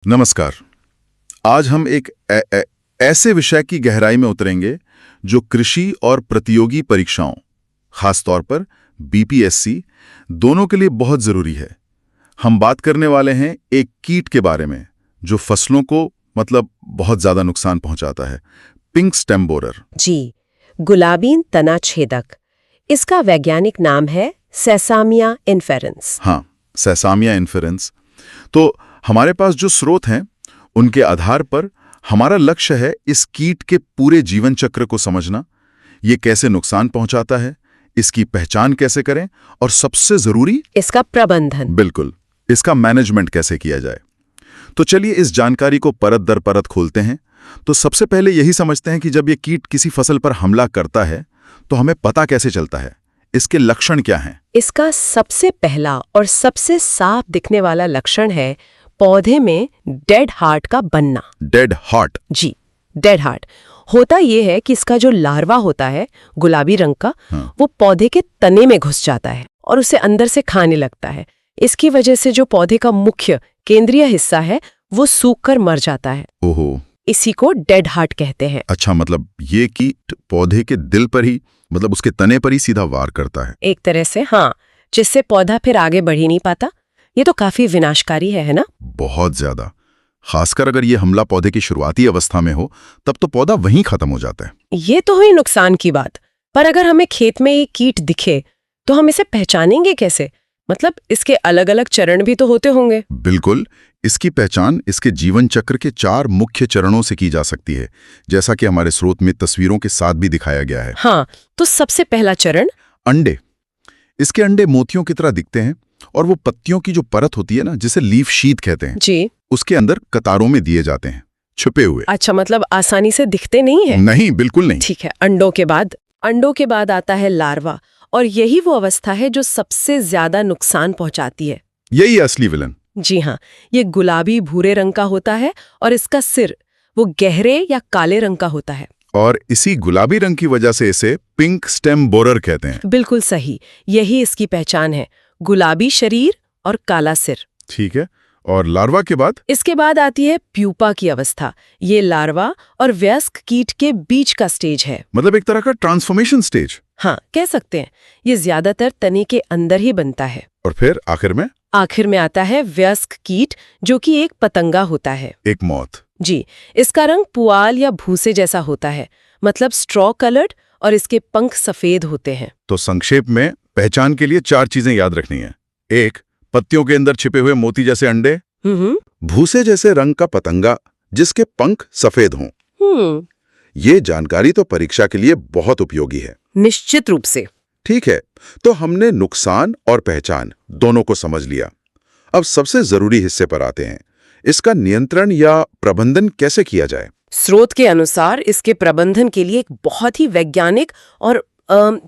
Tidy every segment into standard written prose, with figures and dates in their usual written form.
नमस्कार। आज हम एक ऐसे विषय की गहराई में उतरेंगे जो कृषि और प्रतियोगी परीक्षाओं, खासतौर पर बीपीएससी, दोनों के लिए बहुत जरूरी है। हम बात करने वाले हैं एक कीट के बारे में जो फसलों को बहुत ज्यादा नुकसान पहुंचाता है, पिंक स्टेम बोरर। जी, गुलाबी तना छेदक। इसका वैज्ञानिक नाम है सेसामिया इन्फेरेंस। हाँ, सेसामिया इन्फेरेंस। तो हमारे पास जो स्रोत हैं उनके आधार पर हमारा लक्ष्य है इस कीट के पूरे जीवन चक्र को समझना, ये कैसे नुकसान पहुंचाता है, इसकी पहचान कैसे करें और सबसे जरूरी इसका प्रबंधन। बिल्कुल, इसका मैनेजमेंट कैसे किया जाए। तो चलिए इस जानकारी को परत दर परत खोलते हैं। तो सबसे पहले यही समझते हैं कि जब ये कीट किसी फसल पर हमला करता है तो हमें पता कैसे चलता है, इसके लक्षण क्या हैं? इसका सबसे पहला और सबसे साफ दिखने वाला लक्षण है पौधे में डेड हार्ट का बनना। Dead heart? जी, डेड हार्ट होता ये है कि इसका जो लार्वा होता है गुलाबी रंग का, वो पौधे के तने में घुस जाता है और उसे अंदर से खाने लगता है। इसकी वजह से जो पौधे का मुख्य केंद्रीय हिस्सा है वो सूखकर मर जाता है। ओहो, इसी को डेड हार्ट कहते हैं। अच्छा, ये कीट पौधे के दिल पर ही, उसके तने पर ही सीधा वार करता है एक तरह से, हाँ, जिससे पौधा फिर आगे बढ़ ही नहीं पाता। ये तो काफी विनाशकारी है ना? बहुत ज्यादा। खासकर अगर ये हमला पौधे की शुरुआती अवस्था में हो तब तो पौधा वहीं खत्म हो जाता है। ये तो हुई नुकसान की बात, पर अगर हमें खेत में ये कीट दिखे तो हम इसे पहचानेंगे कैसे? इसके अलग अलग चरण भी तो होते होंगे। बिल्कुल, इसकी पहचान इसके जीवन चक्र के 4 मुख्य चरणों से की जा सकती है, जैसा कि हमारे स्रोत में तस्वीरों के साथ भी दिखाया गया है। हाँ, तो सबसे पहला चरण अंडे। इसके अंडे मोतियों की तरह दिखते हैं और वो पत्तियों की जो परत होती है ना, जिसे लीफ शीट कहते हैं, जी, उसके अंदर कतारों में दिए जाते हैं, छुपे हुए। अच्छा, आसानी से दिखते नहीं है? नहीं, बिल्कुल नहीं। ठीक है। अंडों के बाद आता है लार्वा, और यही वो अवस्था है जो सबसे ज्यादा नुकसान पहुंचाती है। यही असली विलन। जी हाँ, ये गुलाबी भूरे रंग का होता है और इसका सिर वो गहरे या काले रंग का होता है। और इसी गुलाबी रंग की वजह से इसे पिंक स्टेम बोरर कहते हैं। बिल्कुल सही, यही इसकी पहचान है, गुलाबी शरीर और काला सिर। ठीक है, और लार्वा के बाद? इसके बाद आती है प्यूपा की अवस्था। ये लार्वा और वयस्क कीट के बीच का स्टेज है। एक तरह का ट्रांसफॉर्मेशन स्टेज। हाँ, कह सकते हैं। ये ज्यादातर तने के अंदर ही बनता है। और फिर आखिर में आता है वयस्क कीट, जो कि एक पतंगा होता है। एक मौत। जी, इसका रंग पुआल या भूसे जैसा होता है, स्ट्रॉ कलर्ड, और इसके पंख सफेद होते हैं। तो संक्षेप में पहचान के लिए 4 चीजें याद रखनी है। 1, पत्तियों के अंदर छिपे हुए मोती जैसे अंडे। भूसे जैसे रंग का पतंगा जिसके पंख सफेद हों। ये जानकारी तो परीक्षा के लिए बहुत उपयोगी है। निश्चित रूप से। ठीक है, तो हमने नुकसान और पहचान दोनों को समझ लिया। अब सबसे जरूरी हिस्से पर आते हैं, इसका नियंत्रण या प्रबंधन कैसे किया जाए? स्रोत के अनुसार इसके प्रबंधन के लिए एक बहुत ही वैज्ञानिक और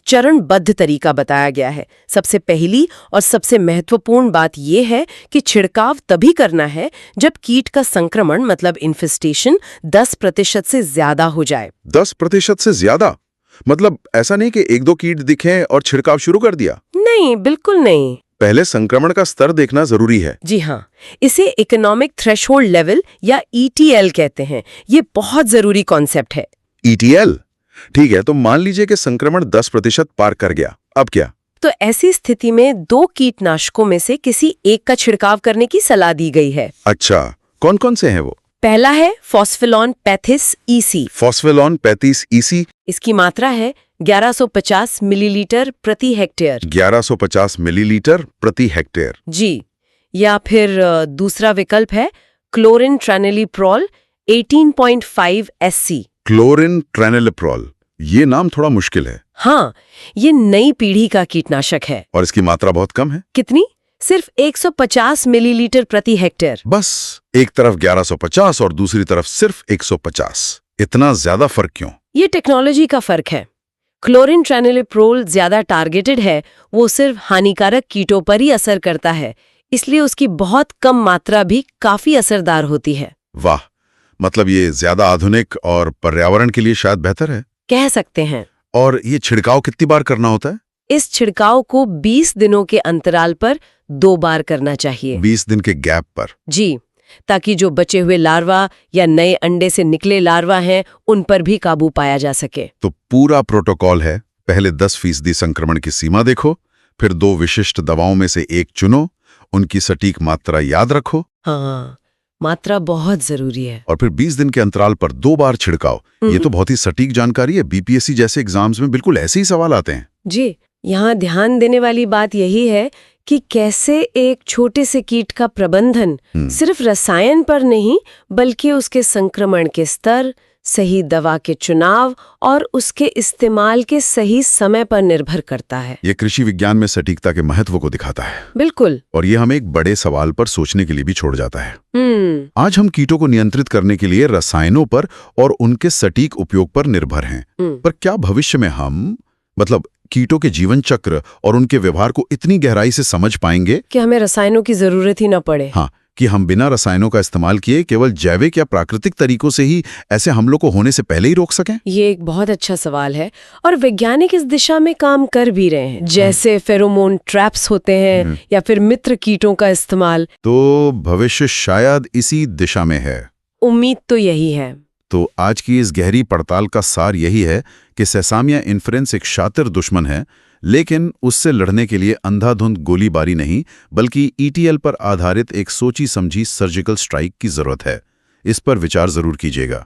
चरणबद्ध तरीका बताया गया है। सबसे पहली और सबसे महत्वपूर्ण बात यह है कि छिड़काव तभी करना है जब कीट का संक्रमण इन्फेस्टेशन 10% से ज्यादा हो जाए। 10% से ज्यादा? ऐसा नहीं कि 1-2 कीट दिखें और छिड़काव शुरू कर दिया? नहीं, बिल्कुल नहीं। पहले संक्रमण का स्तर देखना जरूरी है। जी हाँ, इसे इकोनॉमिक थ्रेशोल्ड लेवल या ETL कहते हैं। ये बहुत जरूरी कॉन्सेप्ट है। ETL? ठीक है, तो मान लीजिए कि संक्रमण 10% पार कर गया, अब क्या? तो ऐसी स्थिति में 2 कीटनाशकों में से किसी एक का छिड़काव करने की सलाह दी गई है। अच्छा, कौन कौन से हैं वो? पहला है फॉस्फेलॉन 35 EC। फॉस्फेलॉन 35 EC? इसकी मात्रा है 1150 मिलीलीटर प्रति हेक्टेयर। 1150 मिलीलीटर प्रति हेक्टेयर? जी। या फिर दूसरा विकल्प है क्लोरिन ट्रानिलिप्रोल 18.5 SC। क्लोरिन ट्रानिलिप्रोल, ये नाम थोड़ा मुश्किल है। हाँ, ये नई पीढ़ी का कीटनाशक है। और इसकी मात्रा बहुत कम है। कितनी? सिर्फ 150 मिलीलीटर प्रति हेक्टेयर। बस, एक तरफ 1150 और दूसरी तरफ सिर्फ 150। इतना ज्यादा फर्क क्यों? ये टेक्नोलॉजी का फर्क है। क्लोरिन ट्रानिलिप्रोल ज्यादा टारगेटेड है, वो सिर्फ हानिकारक कीटों पर ही असर करता है, इसलिए उसकी बहुत कम मात्रा भी काफी असरदार होती है। वाह, ये ज्यादा आधुनिक और पर्यावरण के लिए शायद बेहतर है, कह सकते हैं। और ये छिड़काव कितनी बार करना होता है? इस छिड़काव को 20 दिनों के अंतराल पर 2 बार करना चाहिए। 20 दिन के गैप पर? जी, ताकि जो बचे हुए लार्वा या नए अंडे से निकले लार्वा हैं उन पर भी काबू पाया जा सके। तो पूरा प्रोटोकॉल है, पहले 10% संक्रमण की सीमा देखो, फिर 2 विशिष्ट दवाओं में से एक चुनो, उनकी सटीक मात्रा याद रखो। हाँ, मात्रा बहुत जरूरी है। और फिर 20 दिन के अंतराल पर 2 बार छिड़काव। ये तो बहुत ही सटीक जानकारी है। बीपीएससी जैसे एग्जाम्स में बिल्कुल ऐसे ही सवाल आते हैं। जी, यहाँ ध्यान देने वाली बात यही है कि कैसे एक छोटे से कीट का प्रबंधन सिर्फ रसायन पर नहीं बल्कि उसके संक्रमण के स्तर, सही दवा के चुनाव और उसके इस्तेमाल के सही समय पर निर्भर करता है। ये कृषि विज्ञान में सटीकता के महत्व को दिखाता है। बिल्कुल। और ये हमें एक बड़े सवाल पर सोचने के लिए भी छोड़ जाता है। आज हम कीटों को नियंत्रित करने के लिए रसायनों पर और उनके सटीक उपयोग पर निर्भर हैं। पर क्या भविष्य में हम कीटों के जीवन चक्र और उनके व्यवहार को इतनी गहराई से समझ पाएंगे कि हमें रसायनों की जरूरत ही न पड़े? हाँ, कि हम बिना रसायनों का इस्तेमाल किए केवल जैविक या प्राकृतिक तरीकों से ही ऐसे हमलों को होने से पहले ही रोक सकें? ये एक बहुत अच्छा सवाल है और वैज्ञानिक इस दिशा में काम कर भी रहे हैं, जैसे फेरोमोन ट्रैप्स होते हैं या फिर मित्र कीटों का इस्तेमाल। तो भविष्य शायद इसी दिशा में है। उम्मीद तो यही है। तो आज की इस गहरी पड़ताल का सार यही है कि सेसामिया इन्फ्लुएंस एक शातिर दुश्मन है, लेकिन उससे लड़ने के लिए अंधाधुंध गोलीबारी नहीं बल्कि ईटीएल पर आधारित एक सोची समझी सर्जिकल स्ट्राइक की जरूरत है। इस पर विचार जरूर कीजिएगा।